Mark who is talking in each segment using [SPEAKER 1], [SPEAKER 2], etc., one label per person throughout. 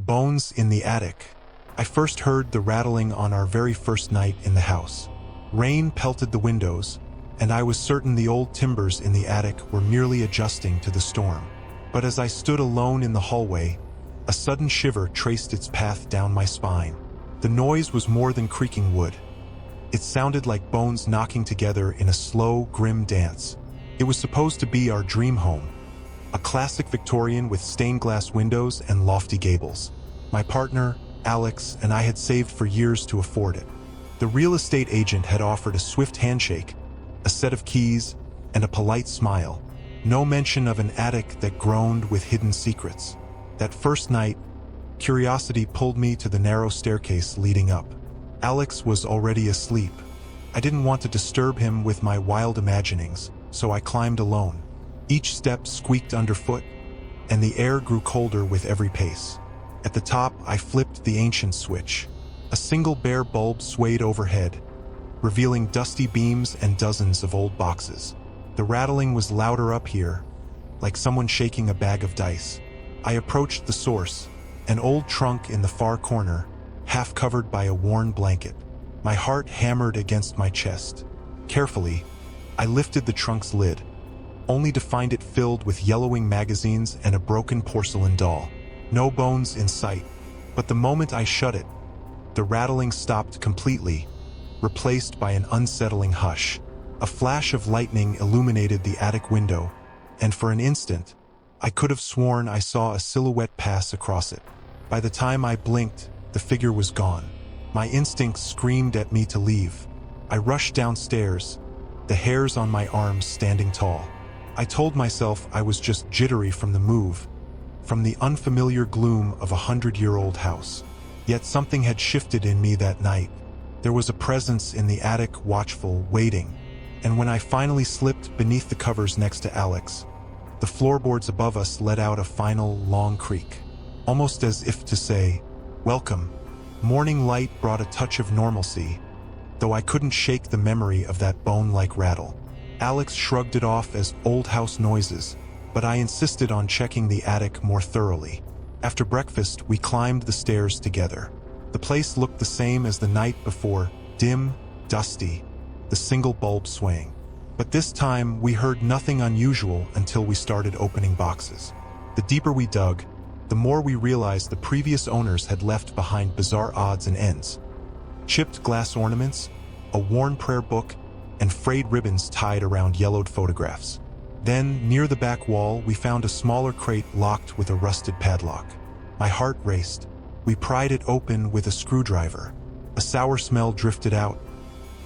[SPEAKER 1] Bones in the attic. I first heard the rattling on our very first night in the house. Rain pelted the windows, and I was certain the old timbers in the attic were merely adjusting to the storm. But as I stood alone in the hallway, a sudden shiver traced its path down my spine. The noise was more than creaking wood. It sounded like bones knocking together in a slow, grim dance. It was supposed to be our dream home, a classic Victorian with stained glass windows and lofty gables. My partner, Alex, and I had saved for years to afford it. The real estate agent had offered a swift handshake, a set of keys, and a polite smile. No mention of an attic that groaned with hidden secrets. That first night, curiosity pulled me to the narrow staircase leading up. Alex was already asleep. I didn't want to disturb him with my wild imaginings, so I climbed alone. Each step squeaked underfoot, and the air grew colder with every pace. At the top, I flipped the ancient switch. A single bare bulb swayed overhead, revealing dusty beams and dozens of old boxes. The rattling was louder up here, like someone shaking a bag of dice. I approached the source, an old trunk in the far corner, half covered by a worn blanket. My heart hammered against my chest. Carefully, I lifted the trunk's lid, only to find it filled with yellowing magazines and a broken porcelain doll. No bones in sight, but the moment I shut it, the rattling stopped completely, replaced by an unsettling hush. A flash of lightning illuminated the attic window, and for an instant, I could have sworn I saw a silhouette pass across it. By the time I blinked, the figure was gone. My instincts screamed at me to leave. I rushed downstairs, the hairs on my arms standing tall. I told myself I was just jittery from the move, from the unfamiliar gloom of a 100-year-old house. Yet something had shifted in me that night. There was a presence in the attic, watchful, waiting. And when I finally slipped beneath the covers next to Alex, the floorboards above us let out a final, long creak, almost as if to say, "Welcome." Morning light brought a touch of normalcy, though I couldn't shake the memory of that bone-like rattle. Alex shrugged it off as old house noises, but I insisted on checking the attic more thoroughly. After breakfast, we climbed the stairs together. The place looked the same as the night before, dim, dusty, the single bulb swaying. But this time, we heard nothing unusual until we started opening boxes. The deeper we dug, the more we realized the previous owners had left behind bizarre odds and ends. Chipped glass ornaments, a worn prayer book, and frayed ribbons tied around yellowed photographs. Then, near the back wall, we found a smaller crate locked with a rusted padlock. My heart raced. We pried it open with a screwdriver. A sour smell drifted out,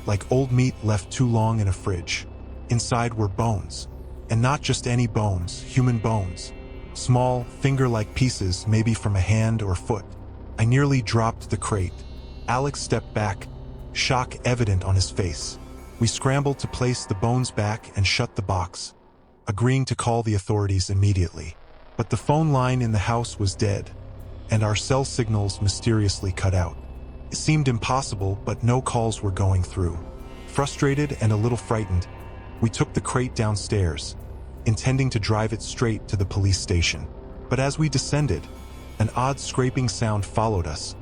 [SPEAKER 1] like old meat left too long in a fridge. Inside were bones. And not just any bones, human bones. Small, finger-like pieces, maybe from a hand or foot. I nearly dropped the crate. Alex stepped back, shock evident on his face. We scrambled to place the bones back and shut the box, agreeing to call the authorities immediately. But the phone line in the house was dead, and our cell signals mysteriously cut out. It seemed impossible, but no calls were going through. Frustrated and a little frightened, we took the crate downstairs, intending to drive it straight to the police station. But as we descended, an odd scraping sound followed us,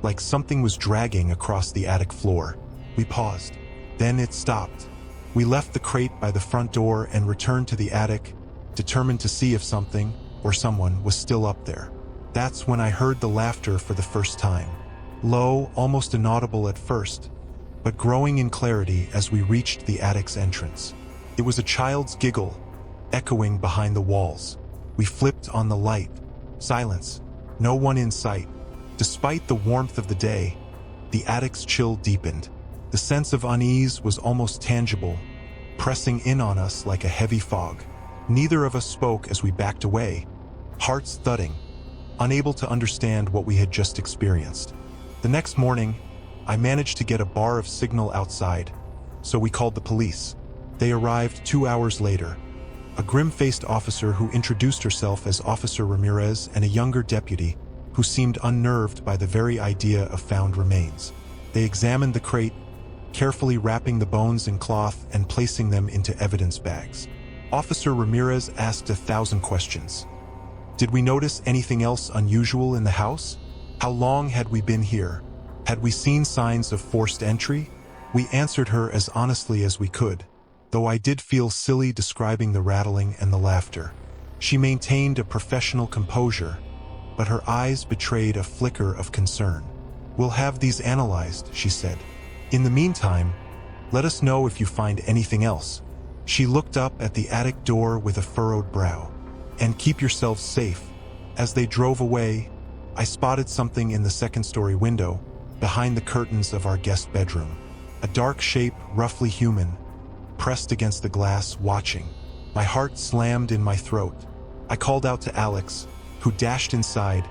[SPEAKER 1] like something was dragging across the attic floor. We paused. Then it stopped. We left the crate by the front door and returned to the attic, determined to see if something or someone was still up there. That's when I heard the laughter for the first time. Low, almost inaudible at first, but growing in clarity as we reached the attic's entrance. It was a child's giggle, echoing behind the walls. We flipped on the light. Silence. No one in sight. Despite the warmth of the day, the attic's chill deepened. The sense of unease was almost tangible, pressing in on us like a heavy fog. Neither of us spoke as we backed away, hearts thudding, unable to understand what we had just experienced. The next morning, I managed to get a bar of signal outside, so we called the police. They arrived 2 hours later. A grim-faced officer who introduced herself as Officer Ramirez and a younger deputy who seemed unnerved by the very idea of found remains. They examined the crate, carefully wrapping the bones in cloth and placing them into evidence bags. Officer Ramirez asked 1,000 questions. Did we notice anything else unusual in the house? How long had we been here? Had we seen signs of forced entry? We answered her as honestly as we could, though I did feel silly describing the rattling and the laughter. She maintained a professional composure, but her eyes betrayed a flicker of concern. "We'll have these analyzed," she said. "In the meantime, let us know if you find anything else." She looked up at the attic door with a furrowed brow. "And keep yourselves safe." As they drove away, I spotted something in the second-story window, behind the curtains of our guest bedroom. A dark shape, roughly human, pressed against the glass, watching. My heart slammed in my throat. I called out to Alex, who dashed inside,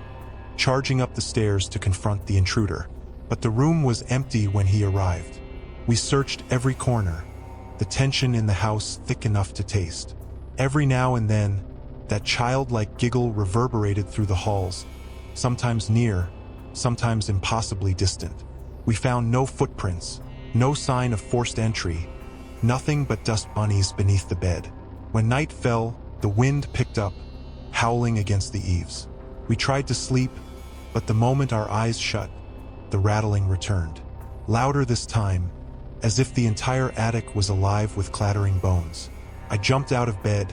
[SPEAKER 1] charging up the stairs to confront the intruder. But the room was empty when he arrived. We searched every corner, the tension in the house thick enough to taste. Every now and then, that childlike giggle reverberated through the halls, sometimes near, sometimes impossibly distant. We found no footprints, no sign of forced entry, nothing but dust bunnies beneath the bed. When night fell, the wind picked up, howling against the eaves. We tried to sleep, but the moment our eyes shut, the rattling returned. Louder this time, as if the entire attic was alive with clattering bones. I jumped out of bed,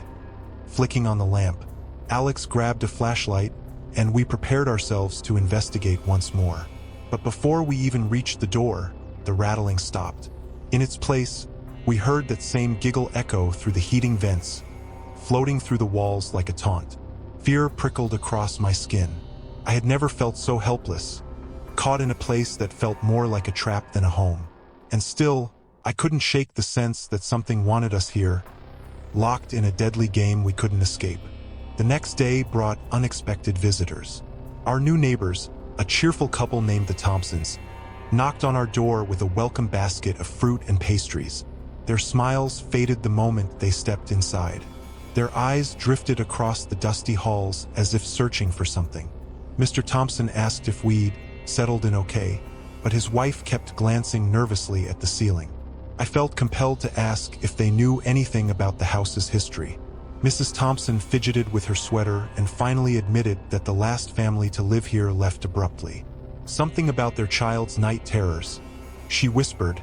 [SPEAKER 1] flicking on the lamp. Alex grabbed a flashlight, and we prepared ourselves to investigate once more. But before we even reached the door, the rattling stopped. In its place, we heard that same giggle echo through the heating vents, floating through the walls like a taunt. Fear prickled across my skin. I had never felt so helpless, caught in a place that felt more like a trap than a home. And still, I couldn't shake the sense that something wanted us here, locked in a deadly game we couldn't escape. The next day brought unexpected visitors. Our new neighbors, a cheerful couple named the Thompsons, knocked on our door with a welcome basket of fruit and pastries. Their smiles faded the moment they stepped inside. Their eyes drifted across the dusty halls as if searching for something. Mr. Thompson asked if we'd settled in okay, but his wife kept glancing nervously at the ceiling. I felt compelled to ask if they knew anything about the house's history. Mrs. Thompson fidgeted with her sweater and finally admitted that the last family to live here left abruptly. Something about their child's night terrors. She whispered,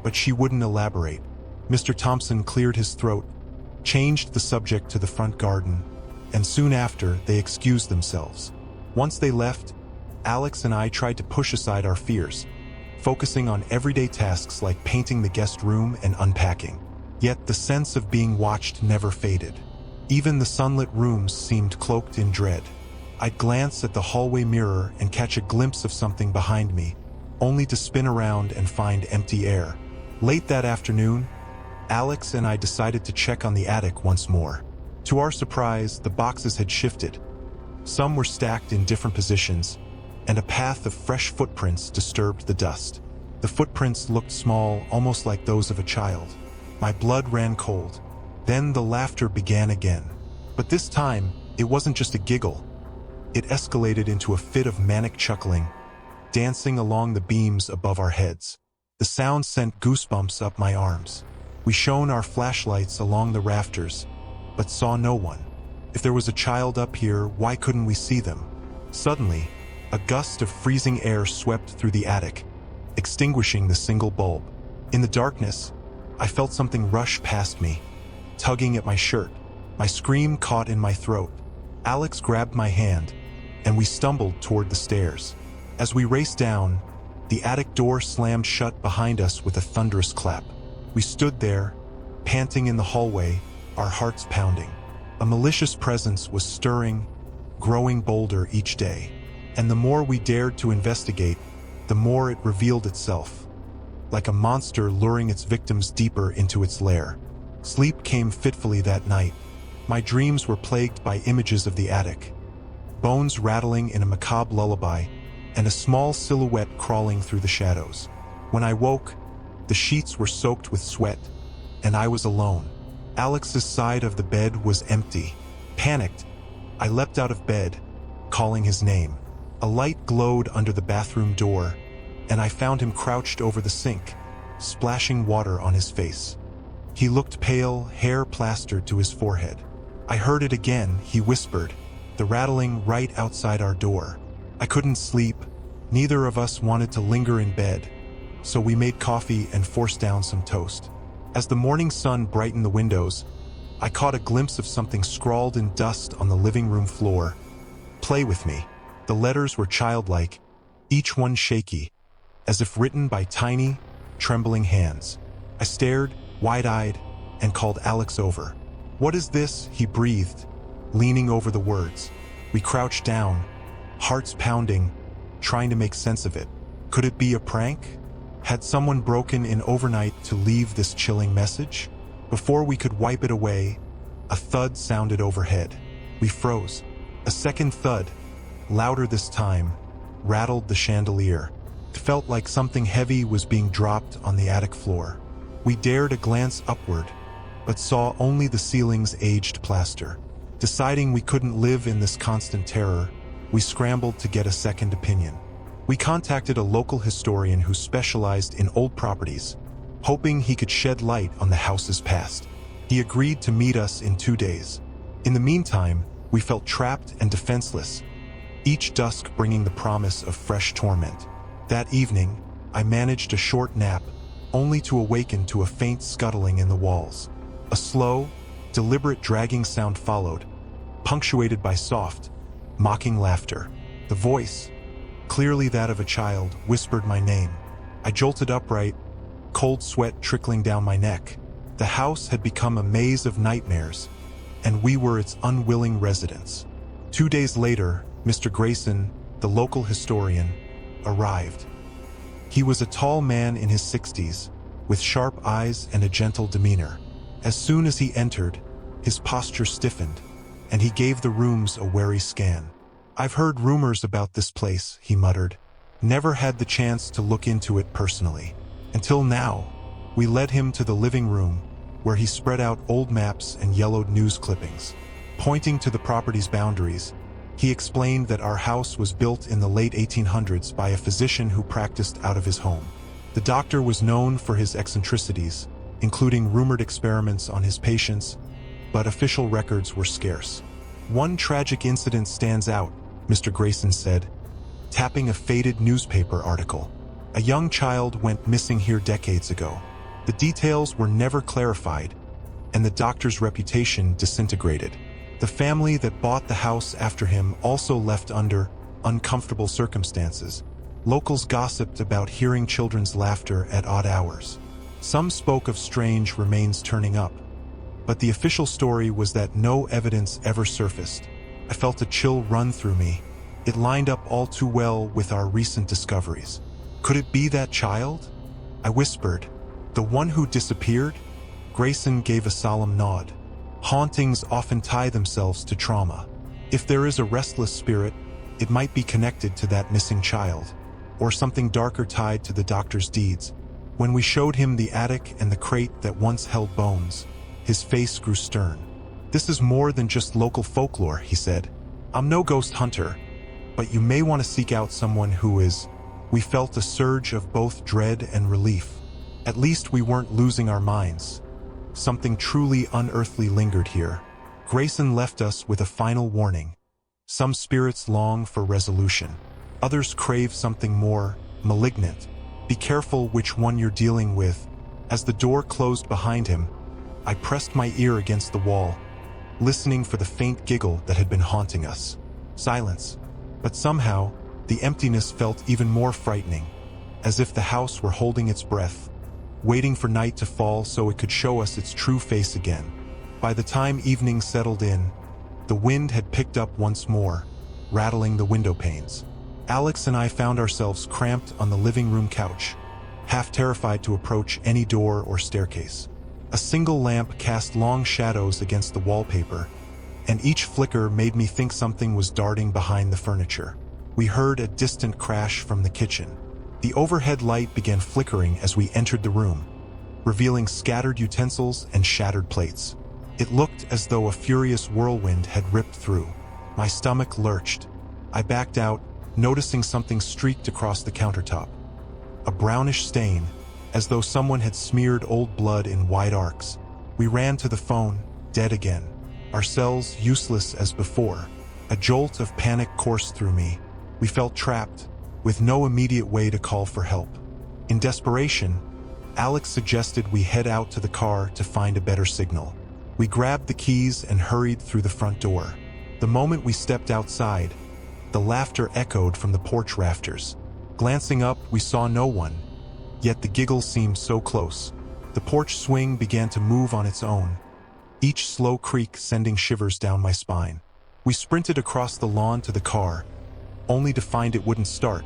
[SPEAKER 1] but she wouldn't elaborate. Mr. Thompson cleared his throat, changed the subject to the front garden, and soon after they excused themselves. Once they left, Alex and I tried to push aside our fears, focusing on everyday tasks like painting the guest room and unpacking. Yet the sense of being watched never faded. Even the sunlit rooms seemed cloaked in dread. I'd glance at the hallway mirror and catch a glimpse of something behind me, only to spin around and find empty air. Late that afternoon, Alex and I decided to check on the attic once more. To our surprise, the boxes had shifted. Some were stacked in different positions, and a path of fresh footprints disturbed the dust. The footprints looked small, almost like those of a child. My blood ran cold. Then the laughter began again. But this time, it wasn't just a giggle. It escalated into a fit of manic chuckling, dancing along the beams above our heads. The sound sent goosebumps up my arms. We shone our flashlights along the rafters, but saw no one. If there was a child up here, why couldn't we see them? Suddenly, a gust of freezing air swept through the attic, extinguishing the single bulb. In the darkness, I felt something rush past me, tugging at my shirt. My scream caught in my throat. Alex grabbed my hand, and we stumbled toward the stairs. As we raced down, the attic door slammed shut behind us with a thunderous clap. We stood there, panting in the hallway, our hearts pounding. A malicious presence was stirring, growing bolder each day. And the more we dared to investigate, the more it revealed itself, like a monster luring its victims deeper into its lair. Sleep came fitfully that night. My dreams were plagued by images of the attic, bones rattling in a macabre lullaby, and a small silhouette crawling through the shadows. When I woke, the sheets were soaked with sweat, and I was alone. Alex's side of the bed was empty. Panicked, I leapt out of bed, calling his name. A light glowed under the bathroom door, and I found him crouched over the sink, splashing water on his face. He looked pale, hair plastered to his forehead. I heard it again, he whispered, the rattling right outside our door. I couldn't sleep. Neither of us wanted to linger in bed, so we made coffee and forced down some toast. As the morning sun brightened the windows, I caught a glimpse of something scrawled in dust on the living room floor. "Play with me." The letters were childlike, each one shaky, as if written by tiny, trembling hands. I stared, wide-eyed, and called Alex over. "What is this?" he breathed, leaning over the words. We crouched down, hearts pounding, trying to make sense of it. Could it be a prank? Had someone broken in overnight to leave this chilling message? Before we could wipe it away, a thud sounded overhead. We froze. A second thud, louder this time, rattled the chandelier. It felt like something heavy was being dropped on the attic floor. We dared a glance upward, but saw only the ceiling's aged plaster. Deciding we couldn't live in this constant terror, we scrambled to get a second opinion. We contacted a local historian who specialized in old properties, hoping he could shed light on the house's past. He agreed to meet us in 2 days. In the meantime, we felt trapped and defenseless, each dusk bringing the promise of fresh torment. That evening, I managed a short nap, only to awaken to a faint scuttling in the walls. A slow, deliberate dragging sound followed, punctuated by soft, mocking laughter. The voice, clearly that of a child, whispered my name. I jolted upright, cold sweat trickling down my neck. The house had become a maze of nightmares, and we were its unwilling residents. 2 days later, Mr. Grayson, the local historian, arrived. He was a tall man in his 60s, with sharp eyes and a gentle demeanor. As soon as he entered, his posture stiffened, and he gave the rooms a wary scan. "I've heard rumors about this place," he muttered. "Never had the chance to look into it personally. Until now." We led him to the living room, where he spread out old maps and yellowed news clippings. Pointing to the property's boundaries, he explained that our house was built in the late 1800s by a physician who practiced out of his home. The doctor was known for his eccentricities, including rumored experiments on his patients, but official records were scarce. "One tragic incident stands out," Mr. Grayson said, tapping a faded newspaper article. "A young child went missing here decades ago. The details were never clarified, and the doctor's reputation disintegrated. The family that bought the house after him also left under uncomfortable circumstances. Locals gossiped about hearing children's laughter at odd hours. Some spoke of strange remains turning up, but the official story was that no evidence ever surfaced." I felt a chill run through me. It lined up all too well with our recent discoveries. Could it be that child? I whispered. "The one who disappeared?" Grayson gave a solemn nod. "Hauntings often tie themselves to trauma. If there is a restless spirit, it might be connected to that missing child, or something darker tied to the doctor's deeds." When we showed him the attic and the crate that once held bones, his face grew stern. "This is more than just local folklore," he said. "I'm no ghost hunter, but you may want to seek out someone who is." We felt a surge of both dread and relief. At least we weren't losing our minds. Something truly unearthly lingered here. Grayson left us with a final warning. Some spirits long for resolution. Others crave something more malignant. Be careful which one you're dealing with. As the door closed behind him, I pressed my ear against the wall, listening for the faint giggle that had been haunting us. Silence. But somehow, the emptiness felt even more frightening, as if the house were holding its breath, waiting for night to fall so it could show us its true face again. By the time evening settled in, the wind had picked up once more, rattling the window panes. Alex and I found ourselves cramped on the living room couch, half terrified to approach any door or staircase. A single lamp cast long shadows against the wallpaper, and each flicker made me think something was darting behind the furniture. We heard a distant crash from the kitchen. The overhead light began flickering as we entered the room, revealing scattered utensils and shattered plates. It looked as though a furious whirlwind had ripped through. My stomach lurched. I backed out, noticing something streaked across the countertop. A brownish stain, as though someone had smeared old blood in wide arcs. We ran to the phone, dead again. Our cells useless as before. A jolt of panic coursed through me. We felt trapped, with no immediate way to call for help. In desperation, Alex suggested we head out to the car to find a better signal. We grabbed the keys and hurried through the front door. The moment we stepped outside, the laughter echoed from the porch rafters. Glancing up, we saw no one, yet the giggle seemed so close. The porch swing began to move on its own, each slow creak sending shivers down my spine. We sprinted across the lawn to the car, only to find it wouldn't start,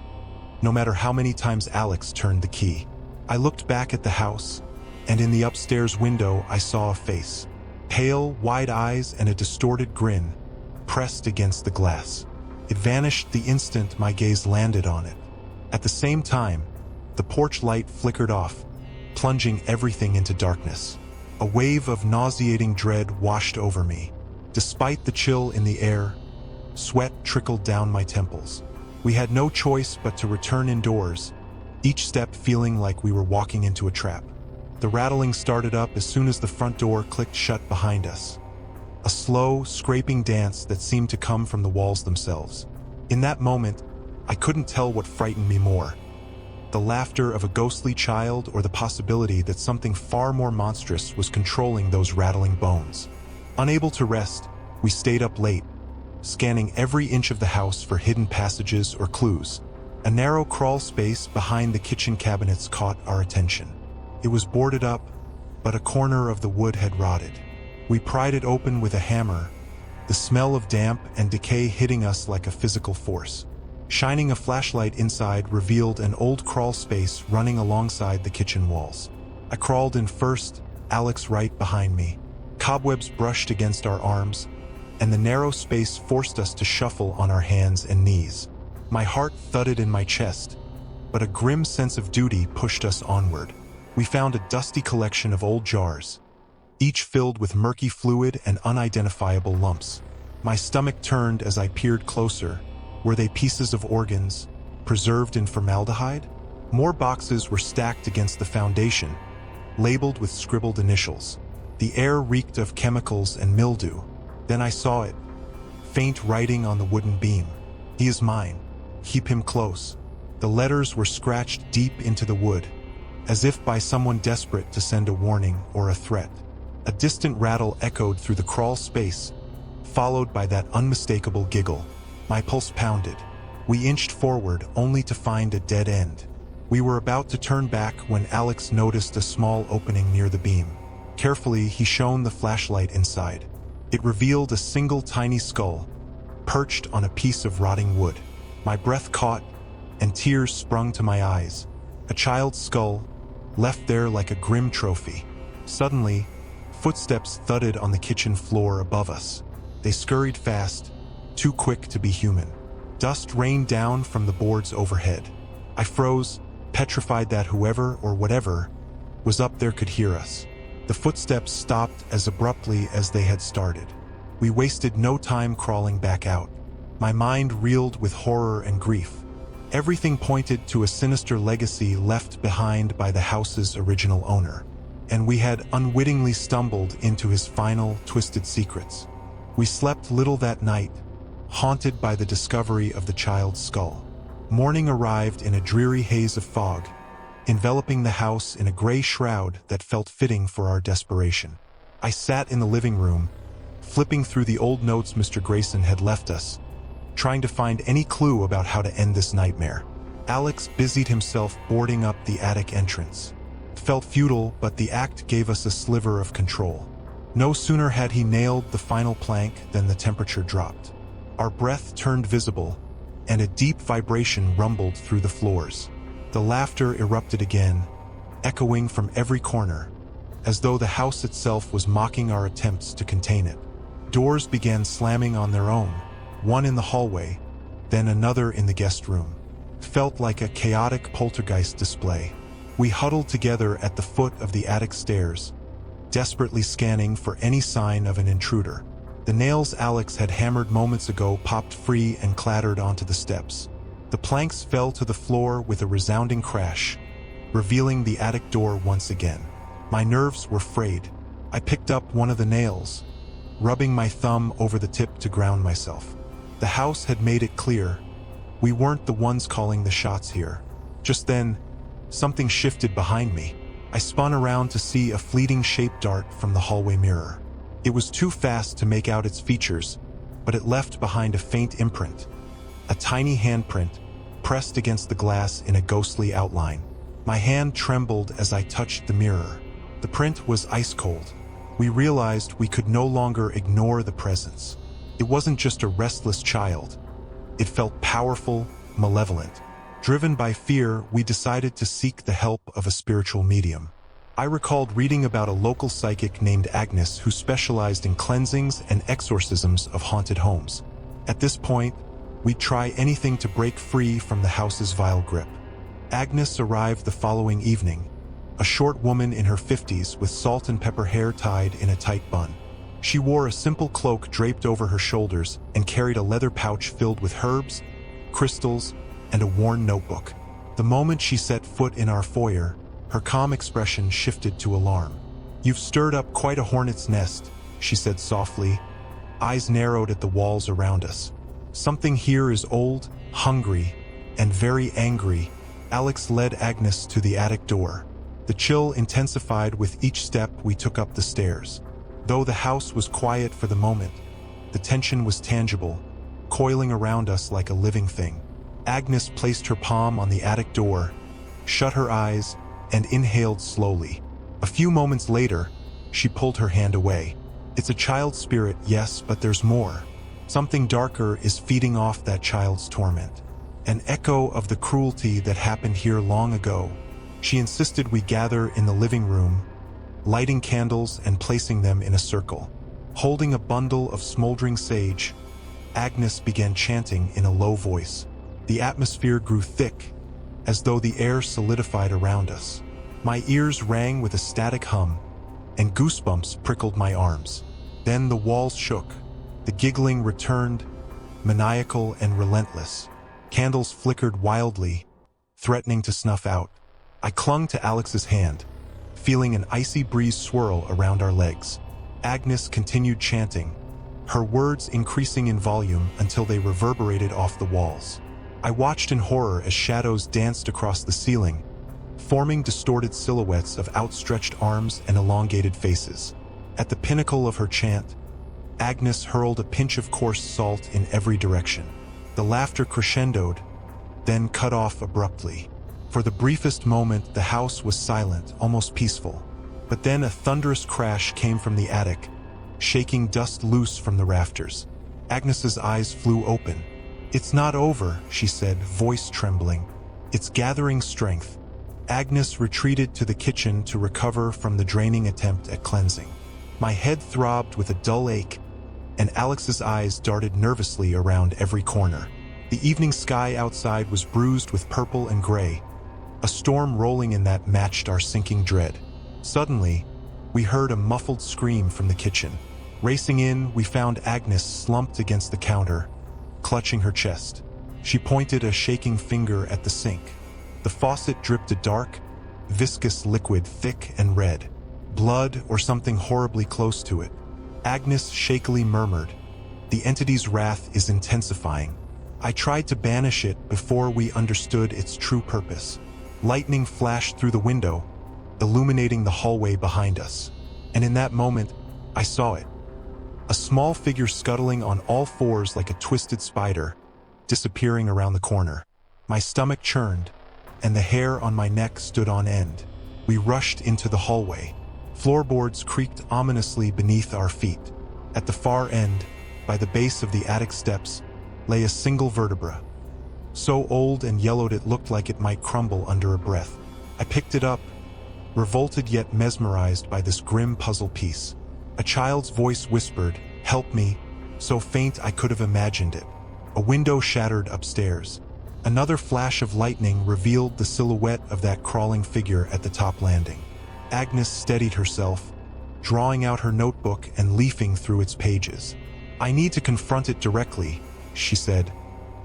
[SPEAKER 1] no matter how many times Alex turned the key. I looked back at the house, and in the upstairs window I saw a face. Pale, wide eyes and a distorted grin pressed against the glass. It vanished the instant my gaze landed on it. At the same time, the porch light flickered off, plunging everything into darkness. A wave of nauseating dread washed over me. Despite the chill in the air, sweat trickled down my temples. We had no choice but to return indoors, each step feeling like we were walking into a trap. The rattling started up as soon as the front door clicked shut behind us. A slow, scraping dance that seemed to come from the walls themselves. In that moment, I couldn't tell what frightened me more: the laughter of a ghostly child or the possibility that something far more monstrous was controlling those rattling bones. Unable to rest, we stayed up late, scanning every inch of the house for hidden passages or clues. A narrow crawl space behind the kitchen cabinets caught our attention. It was boarded up, but a corner of the wood had rotted. We pried it open with a hammer, the smell of damp and decay hitting us like a physical force. Shining a flashlight inside revealed an old crawl space running alongside the kitchen walls. I crawled in first, Alex right behind me. Cobwebs brushed against our arms, and the narrow space forced us to shuffle on our hands and knees. My heart thudded in my chest, but a grim sense of duty pushed us onward. We found a dusty collection of old jars, each filled with murky fluid and unidentifiable lumps. My stomach turned as I peered closer. Were they pieces of organs, preserved in formaldehyde? More boxes were stacked against the foundation, labeled with scribbled initials. The air reeked of chemicals and mildew. Then I saw it, faint writing on the wooden beam. "He is mine. Keep him close." The letters were scratched deep into the wood, as if by someone desperate to send a warning or a threat. A distant rattle echoed through the crawl space, followed by that unmistakable giggle. My pulse pounded. We inched forward only to find a dead end. We were about to turn back when Alex noticed a small opening near the beam. Carefully, he shone the flashlight inside. It revealed a single tiny skull, perched on a piece of rotting wood. My breath caught, and tears sprung to my eyes. A child's skull, left there like a grim trophy. Suddenly, footsteps thudded on the kitchen floor above us. They scurried fast, too quick to be human. Dust rained down from the boards overhead. I froze, petrified that whoever or whatever was up there could hear us. The footsteps stopped as abruptly as they had started. We wasted no time crawling back out. My mind reeled with horror and grief. Everything pointed to a sinister legacy left behind by the house's original owner, and we had unwittingly stumbled into his final, twisted secrets. We slept little that night, haunted by the discovery of the child's skull. Morning arrived in a dreary haze of fog, enveloping the house in a gray shroud that felt fitting for our desperation. I sat in the living room, flipping through the old notes Mr. Grayson had left us, trying to find any clue about how to end this nightmare. Alex busied himself boarding up the attic entrance. It felt futile, but the act gave us a sliver of control. No sooner had he nailed the final plank than the temperature dropped. Our breath turned visible, and a deep vibration rumbled through the floors. The laughter erupted again, echoing from every corner, as though the house itself was mocking our attempts to contain it. Doors began slamming on their own, one in the hallway, then another in the guest room. It felt like a chaotic poltergeist display. We huddled together at the foot of the attic stairs, desperately scanning for any sign of an intruder. The nails Alex had hammered moments ago popped free and clattered onto the steps. The planks fell to the floor with a resounding crash, revealing the attic door once again. My nerves were frayed. I picked up one of the nails, rubbing my thumb over the tip to ground myself. The house had made it clear. We weren't the ones calling the shots here. Just then, something shifted behind me. I spun around to see a fleeting shape dart from the hallway mirror. It was too fast to make out its features, but it left behind a faint imprint. A tiny handprint, pressed against the glass in a ghostly outline. My hand trembled as I touched the mirror. The print was ice cold. We realized we could no longer ignore the presence. It wasn't just a restless child. It felt powerful, malevolent. Driven by fear, we decided to seek the help of a spiritual medium. I recalled reading about a local psychic named Agnes who specialized in cleansings and exorcisms of haunted homes. At this point, we'd try anything to break free from the house's vile grip. Agnes arrived the following evening, a short woman in her 50s with salt and pepper hair tied in a tight bun. She wore a simple cloak draped over her shoulders and carried a leather pouch filled with herbs, crystals, and a worn notebook. The moment she set foot in our foyer, her calm expression shifted to alarm. "You've stirred up quite a hornet's nest," she said softly, eyes narrowed at the walls around us. "Something here is old, hungry, and very angry." Alex led Agnes to the attic door. The chill intensified with each step we took up the stairs. Though the house was quiet for the moment, the tension was tangible, coiling around us like a living thing. Agnes placed her palm on the attic door, shut her eyes, and inhaled slowly. A few moments later, she pulled her hand away. "It's a child's spirit, yes, but there's more. Something darker is feeding off that child's torment. An echo of the cruelty that happened here long ago." She insisted we gather in the living room, lighting candles and placing them in a circle. Holding a bundle of smoldering sage, Agnes began chanting in a low voice. The atmosphere grew thick, as though the air solidified around us. My ears rang with a static hum, and goosebumps prickled my arms. Then the walls shook. The giggling returned, maniacal and relentless. Candles flickered wildly, threatening to snuff out. I clung to Alex's hand, feeling an icy breeze swirl around our legs. Agnes continued chanting, her words increasing in volume until they reverberated off the walls. I watched in horror as shadows danced across the ceiling, forming distorted silhouettes of outstretched arms and elongated faces. At the pinnacle of her chant, Agnes hurled a pinch of coarse salt in every direction. The laughter crescendoed, then cut off abruptly. For the briefest moment, the house was silent, almost peaceful. But then a thunderous crash came from the attic, shaking dust loose from the rafters. Agnes's eyes flew open. "It's not over," she said, voice trembling. "It's gathering strength." Agnes retreated to the kitchen to recover from the draining attempt at cleansing. My head throbbed with a dull ache, and Alex's eyes darted nervously around every corner. The evening sky outside was bruised with purple and gray, a storm rolling in that matched our sinking dread. Suddenly, we heard a muffled scream from the kitchen. Racing in, we found Agnes slumped against the counter, clutching her chest. She pointed a shaking finger at the sink. The faucet dripped a dark, viscous liquid, thick and red. Blood or something horribly close to it. Agnes shakily murmured, "The entity's wrath is intensifying." I tried to banish it before we understood its true purpose. Lightning flashed through the window, illuminating the hallway behind us. And in that moment, I saw it. A small figure scuttling on all fours like a twisted spider, disappearing around the corner. My stomach churned, and the hair on my neck stood on end. We rushed into the hallway. Floorboards creaked ominously beneath our feet. At the far end, by the base of the attic steps, lay a single vertebra. So old and yellowed it looked like it might crumble under a breath. I picked it up, revolted yet mesmerized by this grim puzzle piece. A child's voice whispered, "Help me," so faint I could have imagined it. A window shattered upstairs. Another flash of lightning revealed the silhouette of that crawling figure at the top landing. Agnes steadied herself, drawing out her notebook and leafing through its pages. "I need to confront it directly," she said,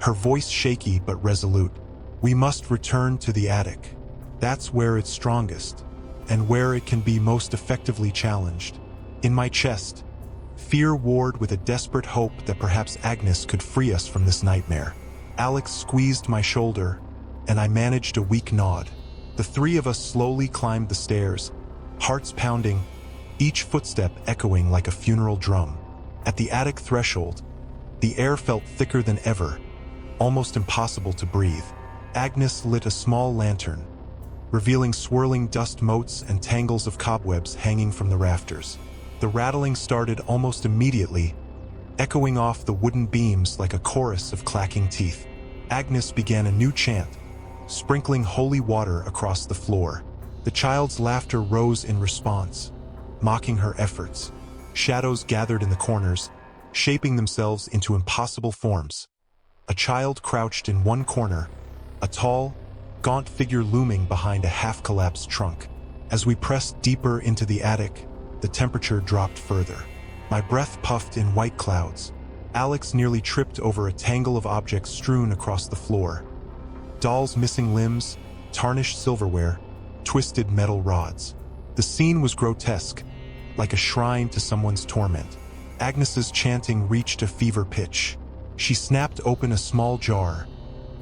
[SPEAKER 1] her voice shaky but resolute. "We must return to the attic. That's where it's strongest, and where it can be most effectively challenged." In my chest, Fear warred with a desperate hope that perhaps Agnes could free us from this nightmare. Alex squeezed my shoulder, and I managed a weak nod. The three of us slowly climbed the stairs, hearts pounding, each footstep echoing like a funeral drum. At the attic threshold, the air felt thicker than ever, almost impossible to breathe. Agnes lit a small lantern, revealing swirling dust motes and tangles of cobwebs hanging from the rafters. The rattling started almost immediately, echoing off the wooden beams like a chorus of clacking teeth. Agnes began a new chant, sprinkling holy water across the floor. The child's laughter rose in response, mocking her efforts. Shadows gathered in the corners, shaping themselves into impossible forms. A child crouched in one corner, a tall, gaunt figure looming behind a half-collapsed trunk. As we pressed deeper into the attic, the temperature dropped further. My breath puffed in white clouds. Alex nearly tripped over a tangle of objects strewn across the floor. Dolls missing limbs, tarnished silverware, twisted metal rods. The scene was grotesque, like a shrine to someone's torment. Agnes's chanting reached a fever pitch. She snapped open a small jar,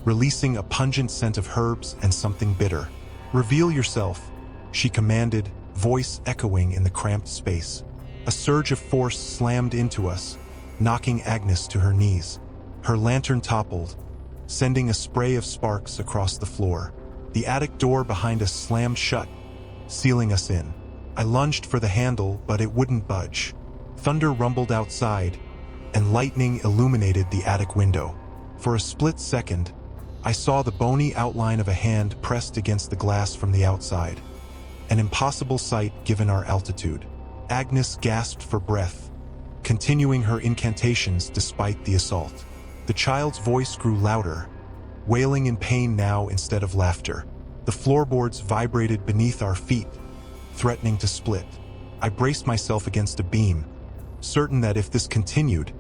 [SPEAKER 1] releasing a pungent scent of herbs and something bitter. "Reveal yourself," she commanded, voice echoing in the cramped space. A surge of force slammed into us, knocking Agnes to her knees. Her lantern toppled, sending a spray of sparks across the floor. The attic door behind us slammed shut, sealing us in. I lunged for the handle, but it wouldn't budge. Thunder rumbled outside, and lightning illuminated the attic window. For a split second, I saw the bony outline of a hand pressed against the glass from the outside. An impossible sight given our altitude. Agnes gasped for breath, continuing her incantations despite the assault. The child's voice grew louder, wailing in pain now instead of laughter. The floorboards vibrated beneath our feet, threatening to split. I braced myself against a beam, certain that if this continued,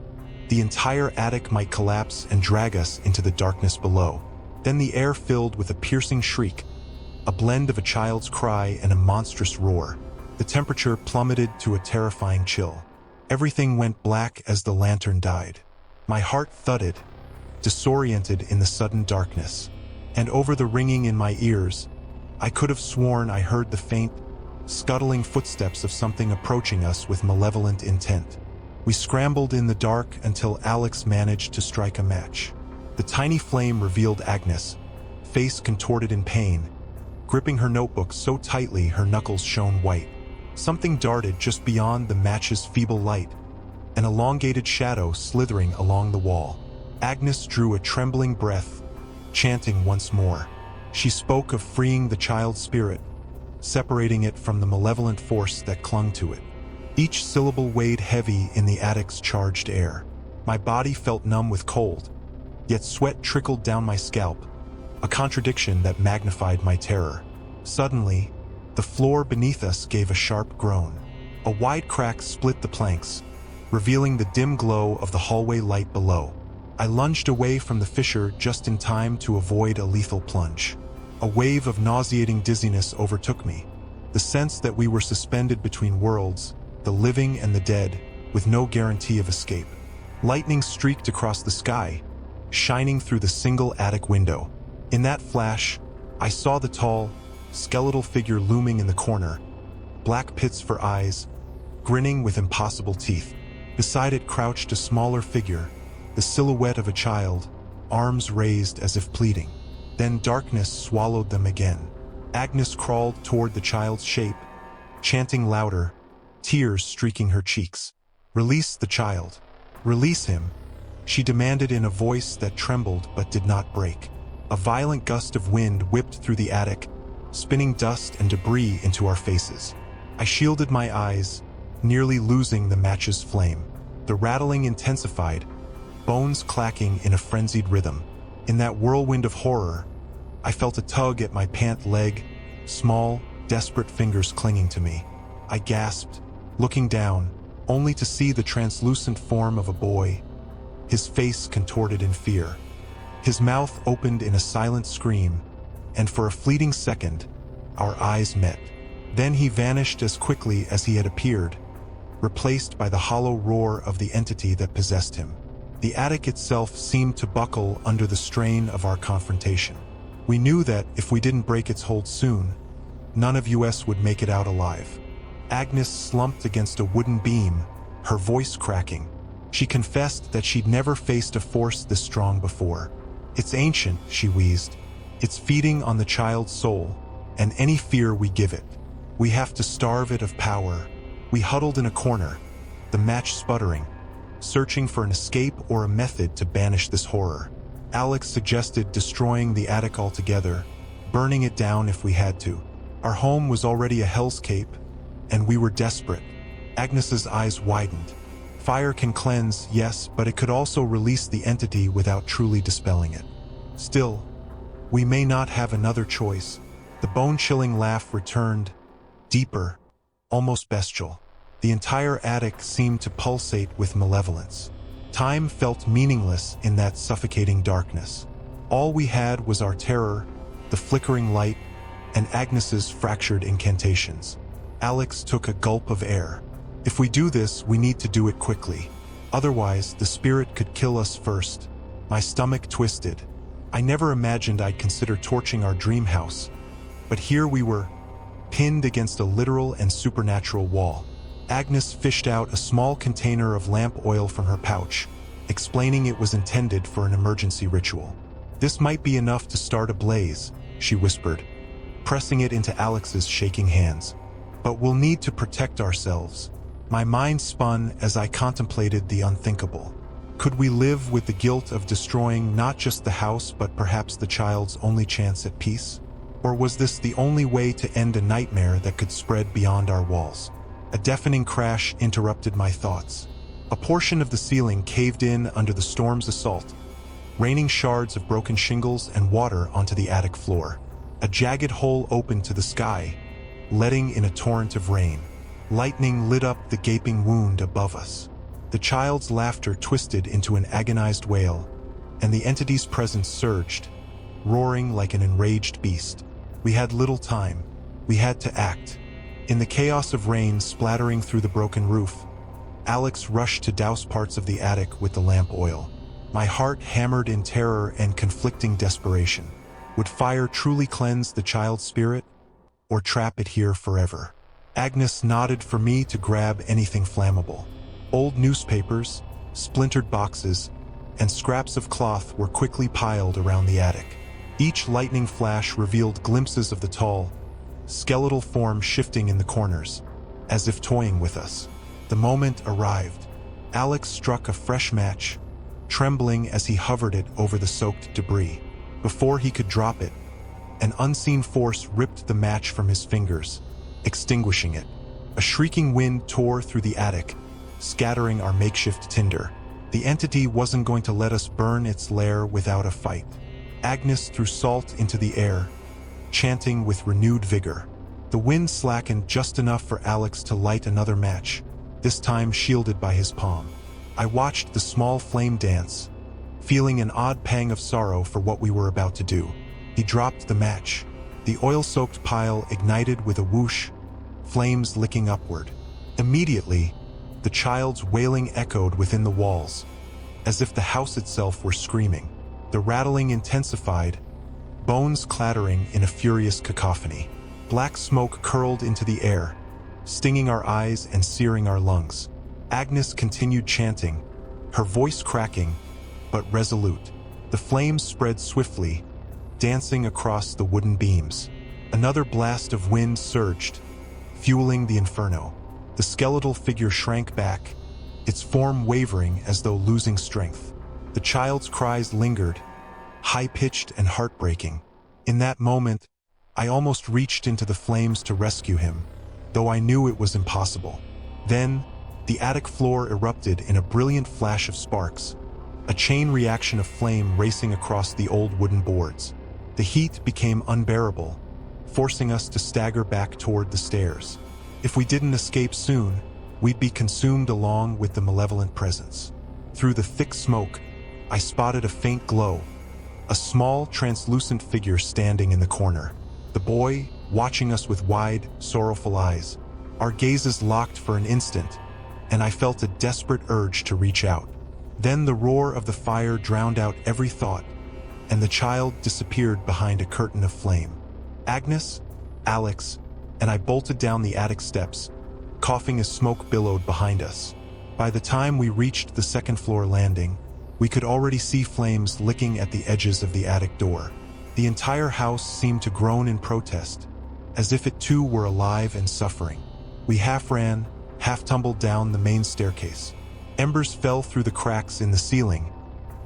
[SPEAKER 1] the entire attic might collapse and drag us into the darkness below. Then the air filled with a piercing shriek, a blend of a child's cry and a monstrous roar. The temperature plummeted to a terrifying chill. Everything went black as the lantern died. My heart thudded, disoriented in the sudden darkness. And over the ringing in my ears, I could have sworn I heard the faint, scuttling footsteps of something approaching us with malevolent intent. We scrambled in the dark until Alex managed to strike a match. The tiny flame revealed Agnes, face contorted in pain, gripping her notebook so tightly her knuckles shone white. Something darted just beyond the match's feeble light, an elongated shadow slithering along the wall. Agnes drew a trembling breath, chanting once more. She spoke of freeing the child's spirit, separating it from the malevolent force that clung to it. Each syllable weighed heavy in the attic's charged air. My body felt numb with cold, yet sweat trickled down my scalp, a contradiction that magnified my terror. Suddenly, the floor beneath us gave a sharp groan. A wide crack split the planks, revealing the dim glow of the hallway light below. I lunged away from the fissure just in time to avoid a lethal plunge. A wave of nauseating dizziness overtook me, the sense that we were suspended between worlds, the living and the dead, with no guarantee of escape. Lightning streaked across the sky, shining through the single attic window. In that flash, I saw the tall, skeletal figure looming in the corner, black pits for eyes, grinning with impossible teeth. Beside it crouched a smaller figure, the silhouette of a child, arms raised as if pleading. Then darkness swallowed them again. Agnes crawled toward the child's shape, chanting louder, tears streaking her cheeks. "Release the child. Release him," she demanded in a voice that trembled but did not break. A violent gust of wind whipped through the attic, spinning dust and debris into our faces. I shielded my eyes, nearly losing the match's flame. The rattling intensified, bones clacking in a frenzied rhythm. In that whirlwind of horror, I felt a tug at my pant leg, small, desperate fingers clinging to me. I gasped, looking down, only to see the translucent form of a boy, his face contorted in fear. His mouth opened in a silent scream, and for a fleeting second, our eyes met. Then he vanished as quickly as he had appeared, replaced by the hollow roar of the entity that possessed him. The attic itself seemed to buckle under the strain of our confrontation. We knew that if we didn't break its hold soon, none of us would make it out alive. Agnes slumped against a wooden beam, her voice cracking. She confessed that she'd never faced a force this strong before. "It's ancient," she wheezed. "It's feeding on the child's soul, and any fear we give it. We have to starve it of power." We huddled in a corner, the match sputtering, searching for an escape or a method to banish this horror. Alex suggested destroying the attic altogether, burning it down if we had to. Our home was already a hellscape, and we were desperate. Agnes's eyes widened. Fire can cleanse, yes, but it could also release the entity without truly dispelling it. Still, we may not have another choice. The bone-chilling laugh returned, deeper, almost bestial. The entire attic seemed to pulsate with malevolence. Time felt meaningless in that suffocating darkness. All we had was our terror, the flickering light, and Agnes's fractured incantations. Alex took a gulp of air. "If we do this, we need to do it quickly. Otherwise, the spirit could kill us first." My stomach twisted. I never imagined I'd consider torching our dream house. But here we were, pinned against a literal and supernatural wall. Agnes fished out a small container of lamp oil from her pouch, explaining it was intended for an emergency ritual. "This might be enough to start a blaze," she whispered, pressing it into Alex's shaking hands. "But we'll need to protect ourselves." My mind spun as I contemplated the unthinkable. Could we live with the guilt of destroying not just the house but perhaps the child's only chance at peace? Or was this the only way to end a nightmare that could spread beyond our walls? A deafening crash interrupted my thoughts. A portion of the ceiling caved in under the storm's assault, raining shards of broken shingles and water onto the attic floor. A jagged hole opened to the sky, letting in a torrent of rain. Lightning lit up the gaping wound above us. The child's laughter twisted into an agonized wail, and the entity's presence surged, roaring like an enraged beast. We had little time. We had to act. In the chaos of rain splattering through the broken roof, Alex rushed to douse parts of the attic with the lamp oil. My heart hammered in terror and conflicting desperation. Would fire truly cleanse the child's spirit, or trap it here forever? Agnes nodded for me to grab anything flammable. Old newspapers, splintered boxes, and scraps of cloth were quickly piled around the attic. Each lightning flash revealed glimpses of the tall, skeletal form shifting in the corners, as if toying with us. The moment arrived. Alex struck a fresh match, trembling as he hovered it over the soaked debris. Before he could drop it, an unseen force ripped the match from his fingers, extinguishing it. A shrieking wind tore through the attic, scattering our makeshift tinder. The entity wasn't going to let us burn its lair without a fight. Agnes threw salt into the air, chanting with renewed vigor. The wind slackened just enough for Alex to light another match, this time shielded by his palm. I watched the small flame dance, feeling an odd pang of sorrow for what we were about to do. He dropped the match. The oil-soaked pile ignited with a whoosh, flames licking upward. Immediately, the child's wailing echoed within the walls, as if the house itself were screaming. The rattling intensified, bones clattering in a furious cacophony. Black smoke curled into the air, stinging our eyes and searing our lungs. Agnes continued chanting, her voice cracking, but resolute. The flames spread swiftly, dancing across the wooden beams. Another blast of wind surged, fueling the inferno. The skeletal figure shrank back, its form wavering as though losing strength. The child's cries lingered, high-pitched and heartbreaking. In that moment, I almost reached into the flames to rescue him, though I knew it was impossible. Then, the attic floor erupted in a brilliant flash of sparks, a chain reaction of flame racing across the old wooden boards. The heat became unbearable, forcing us to stagger back toward the stairs. If we didn't escape soon, we'd be consumed along with the malevolent presence. Through the thick smoke, I spotted a faint glow, a small, translucent figure standing in the corner. The boy, watching us with wide, sorrowful eyes. Our gazes locked for an instant, and I felt a desperate urge to reach out. Then the roar of the fire drowned out every thought, and the child disappeared behind a curtain of flame. Agnes, Alex, and I bolted down the attic steps, coughing as smoke billowed behind us. By the time we reached the second-floor landing, we could already see flames licking at the edges of the attic door. The entire house seemed to groan in protest, as if it too were alive and suffering. We half ran, half tumbled down the main staircase. Embers fell through the cracks in the ceiling,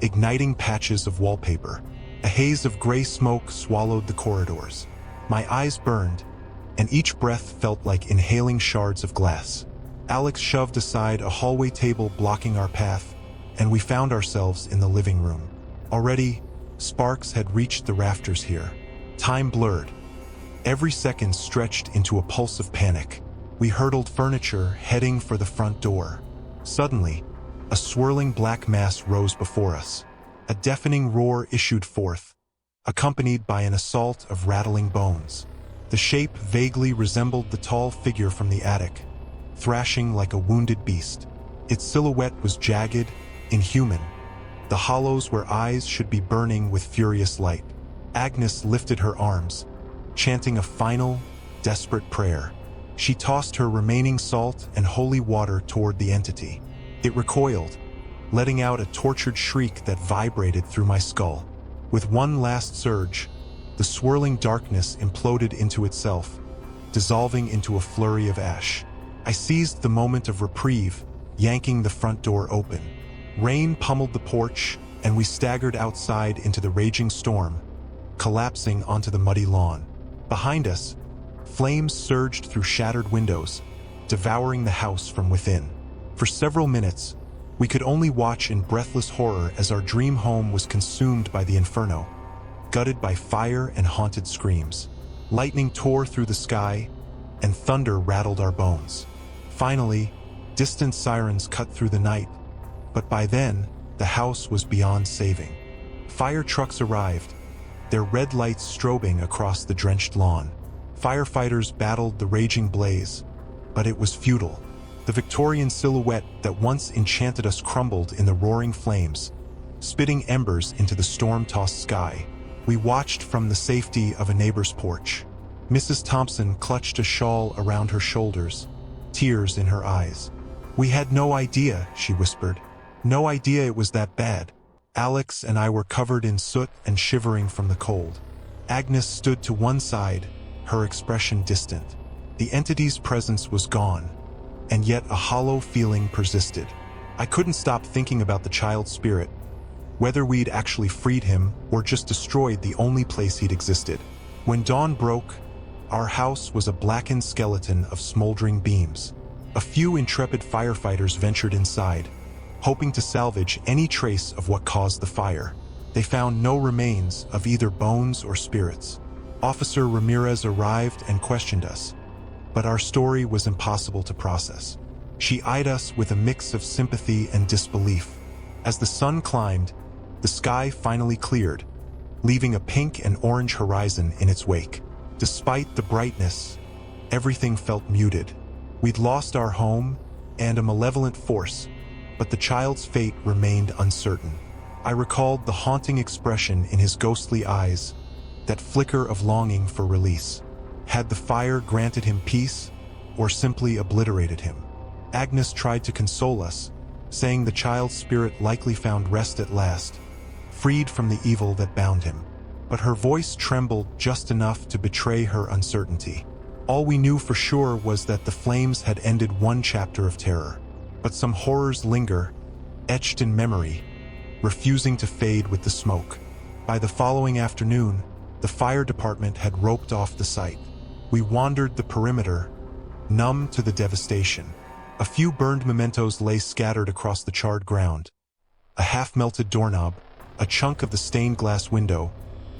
[SPEAKER 1] igniting patches of wallpaper. A haze of gray smoke swallowed the corridors. My eyes burned, and each breath felt like inhaling shards of glass. Alex shoved aside a hallway table blocking our path, and we found ourselves in the living room. Already, sparks had reached the rafters here. Time blurred. Every second stretched into a pulse of panic. We hurtled furniture, heading for the front door. Suddenly, a swirling black mass rose before us. A deafening roar issued forth, accompanied by an assault of rattling bones. The shape vaguely resembled the tall figure from the attic, thrashing like a wounded beast. Its silhouette was jagged, inhuman, the hollows where eyes should be burning with furious light. Agnes lifted her arms, chanting a final, desperate prayer. She tossed her remaining salt and holy water toward the entity. It recoiled, letting out a tortured shriek that vibrated through my skull. With one last surge, the swirling darkness imploded into itself, dissolving into a flurry of ash. I seized the moment of reprieve, yanking the front door open. Rain pummeled the porch, and we staggered outside into the raging storm, collapsing onto the muddy lawn. Behind us, flames surged through shattered windows, devouring the house from within. For several minutes, we could only watch in breathless horror as our dream home was consumed by the inferno, gutted by fire and haunted screams. Lightning tore through the sky, and thunder rattled our bones. Finally, distant sirens cut through the night, but by then, the house was beyond saving. Fire trucks arrived, their red lights strobing across the drenched lawn. Firefighters battled the raging blaze, but it was futile. The Victorian silhouette that once enchanted us crumbled in the roaring flames, spitting embers into the storm-tossed sky. We watched from the safety of a neighbor's porch. Mrs. Thompson clutched a shawl around her shoulders, tears in her eyes. "We had no idea," she whispered. "No idea it was that bad." Alex and I were covered in soot and shivering from the cold. Agnes stood to one side, her expression distant. The entity's presence was gone, and yet a hollow feeling persisted. I couldn't stop thinking about the child's spirit, whether we'd actually freed him or just destroyed the only place he'd existed. When dawn broke, our house was a blackened skeleton of smoldering beams. A few intrepid firefighters ventured inside, hoping to salvage any trace of what caused the fire. They found no remains of either bones or spirits. Officer Ramirez arrived and questioned us, but our story was impossible to process. She eyed us with a mix of sympathy and disbelief. As the sun climbed, the sky finally cleared, leaving a pink and orange horizon in its wake. Despite the brightness, everything felt muted. We'd lost our home and a malevolent force, but the child's fate remained uncertain. I recalled the haunting expression in his ghostly eyes, that flicker of longing for release. Had the fire granted him peace, or simply obliterated him? Agnes tried to console us, saying the child's spirit likely found rest at last, freed from the evil that bound him. But her voice trembled just enough to betray her uncertainty. All we knew for sure was that the flames had ended one chapter of terror. But some horrors linger, etched in memory, refusing to fade with the smoke. By the following afternoon, the fire department had roped off the site. We wandered the perimeter, numb to the devastation. A few burned mementos lay scattered across the charred ground. A half-melted doorknob, a chunk of the stained glass window,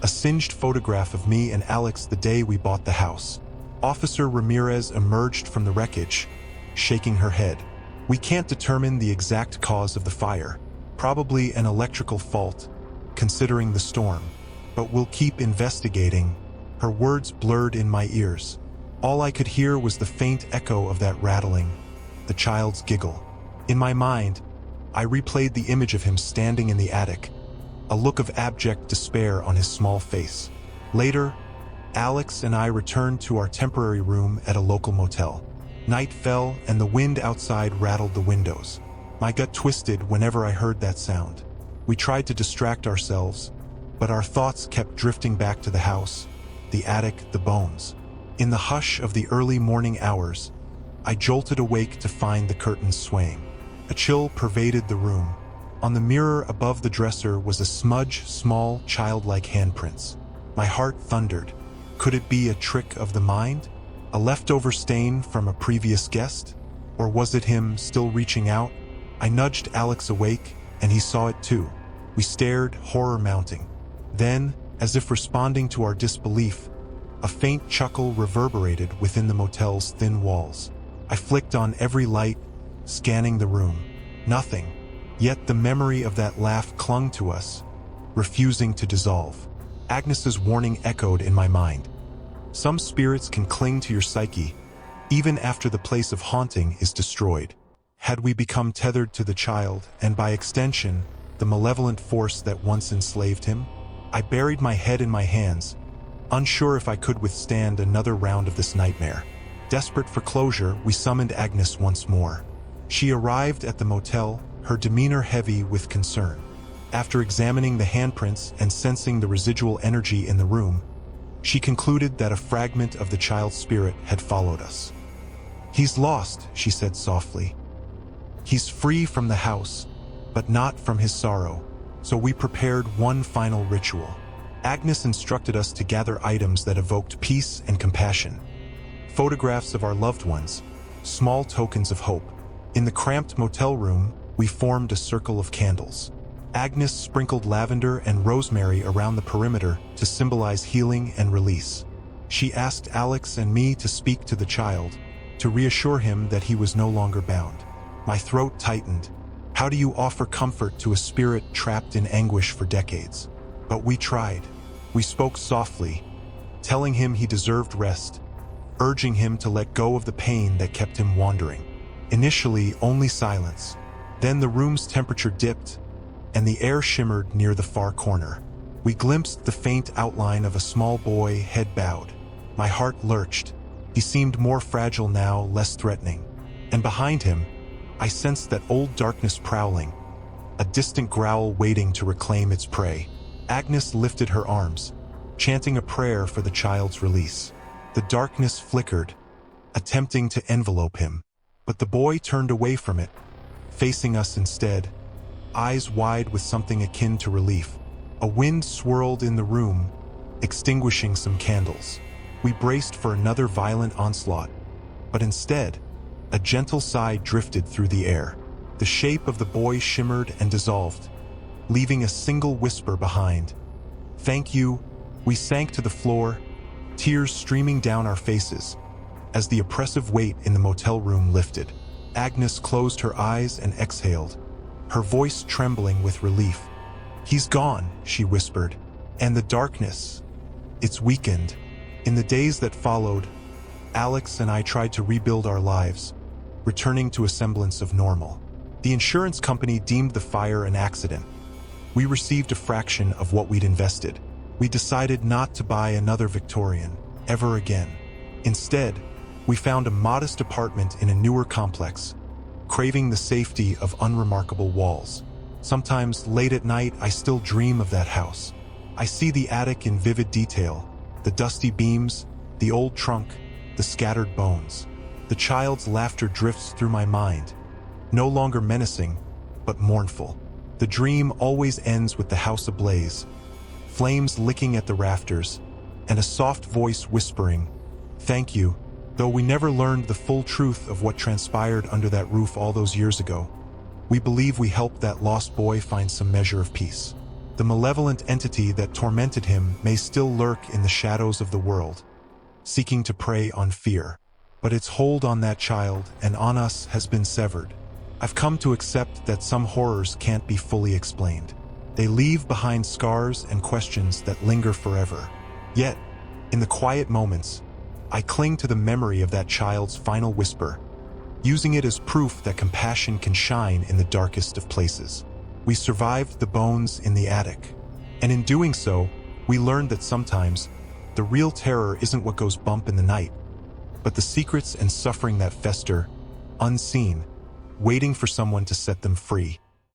[SPEAKER 1] a singed photograph of me and Alex the day we bought the house. Officer Ramirez emerged from the wreckage, shaking her head. "We can't determine the exact cause of the fire. Probably an electrical fault, considering the storm. But we'll keep investigating." Her words blurred in my ears. All I could hear was the faint echo of that rattling, the child's giggle. In my mind, I replayed the image of him standing in the attic, a look of abject despair on his small face. Later, Alex and I returned to our temporary room at a local motel. Night fell and the wind outside rattled the windows. My gut twisted whenever I heard that sound. We tried to distract ourselves, but our thoughts kept drifting back to the house, the attic, the bones. In the hush of the early morning hours, I jolted awake to find the curtains swaying. A chill pervaded the room. On the mirror above the dresser was a smudge, small, childlike handprints. My heart thundered. Could it be a trick of the mind? A leftover stain from a previous guest? Or was it him still reaching out? I nudged Alex awake, and he saw it too. We stared, horror mounting. Then, as if responding to our disbelief, a faint chuckle reverberated within the motel's thin walls. I flicked on every light, scanning the room. Nothing. Yet the memory of that laugh clung to us, refusing to dissolve. Agnes's warning echoed in my mind. Some spirits can cling to your psyche, even after the place of haunting is destroyed. Had we become tethered to the child, and by extension, the malevolent force that once enslaved him? I buried my head in my hands, unsure if I could withstand another round of this nightmare. Desperate for closure, we summoned Agnes once more. She arrived at the motel, her demeanor heavy with concern. After examining the handprints and sensing the residual energy in the room, she concluded that a fragment of the child's spirit had followed us. "He's lost," she said softly. "He's free from the house, but not from his sorrow." So we prepared one final ritual. Agnes instructed us to gather items that evoked peace and compassion. Photographs of our loved ones, small tokens of hope. In the cramped motel room, we formed a circle of candles. Agnes sprinkled lavender and rosemary around the perimeter to symbolize healing and release. She asked Alex and me to speak to the child, to reassure him that he was no longer bound. My throat tightened. How do you offer comfort to a spirit trapped in anguish for decades? But we tried. We spoke softly, telling him he deserved rest, urging him to let go of the pain that kept him wandering. Initially, only silence. Then the room's temperature dipped, and the air shimmered near the far corner. We glimpsed the faint outline of a small boy, head bowed. My heart lurched. He seemed more fragile now, less threatening. And behind him, I sensed that old darkness prowling, a distant growl waiting to reclaim its prey. Agnes lifted her arms, chanting a prayer for the child's release. The darkness flickered, attempting to envelope him, but the boy turned away from it, facing us instead, eyes wide with something akin to relief. A wind swirled in the room, extinguishing some candles. We braced for another violent onslaught, but instead, a gentle sigh drifted through the air. The shape of the boy shimmered and dissolved, leaving a single whisper behind. "Thank you." We sank to the floor, tears streaming down our faces, as the oppressive weight in the motel room lifted. Agnes closed her eyes and exhaled, her voice trembling with relief. "He's gone," she whispered. "And the darkness, it's weakened." In the days that followed, Alex and I tried to rebuild our lives, returning to a semblance of normal. The insurance company deemed the fire an accident. We received a fraction of what we'd invested. We decided not to buy another Victorian, ever again. Instead, we found a modest apartment in a newer complex, craving the safety of unremarkable walls. Sometimes, late at night, I still dream of that house. I see the attic in vivid detail, the dusty beams, the old trunk, the scattered bones. The child's laughter drifts through my mind, no longer menacing, but mournful. The dream always ends with the house ablaze, flames licking at the rafters, and a soft voice whispering, "Thank you," though we never learned the full truth of what transpired under that roof all those years ago. We believe we helped that lost boy find some measure of peace. The malevolent entity that tormented him may still lurk in the shadows of the world, seeking to prey on fear. But its hold on that child and on us has been severed. I've come to accept that some horrors can't be fully explained. They leave behind scars and questions that linger forever. Yet, in the quiet moments, I cling to the memory of that child's final whisper, using it as proof that compassion can shine in the darkest of places. We survived the bones in the attic, and in doing so, we learned that sometimes the real terror isn't what goes bump in the night, but the secrets and suffering that fester, unseen, waiting for someone to set them free.